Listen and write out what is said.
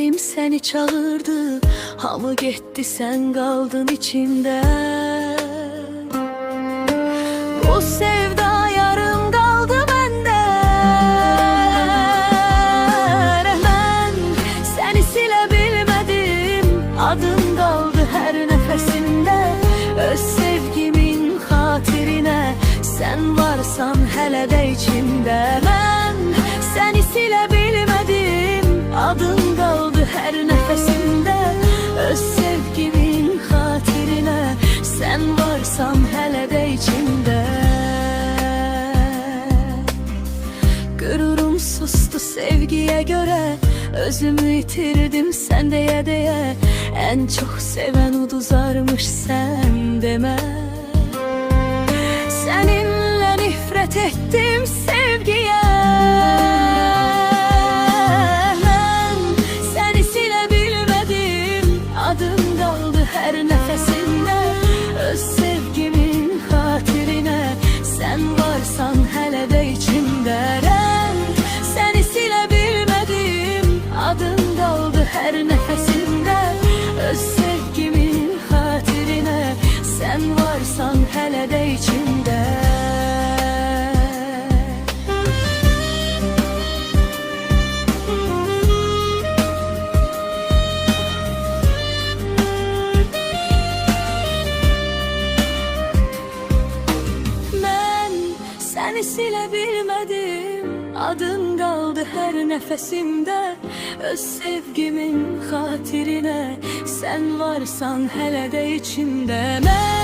sevdiğim seni çağırdı, hamı getdi sen kaldın içimde. Bu sevda yarım kaldı bende. Ben seni silebilmedim, adın kaldı her nefesimde. Öz sevgimin hatirine sen varsan hele de içimde. Ben seni silebilmedim, adın kaldı her nefesimde. Öz sevgimin hatirine sen varsan hele de içimde. Gururum sustu sevgiye göre, özümü yitirdim sen deye deye. En çok seven uduzarmış sen deme. Seninle nefret ettim sevgiye. Ben seni silebilmedim, adın kaldı her nefesimde. Öz sevgimin hatirine sen varsan hele de içimde. Ben seni silebilmedim, adın kaldı her nefesimde. Öz sevgimin hatirine sen varsan hele de içimde. Ben seni silebilmedim, adın kaldı her nefesimde. Öz sevgimin hatirine sen varsan hele de içimde. Ben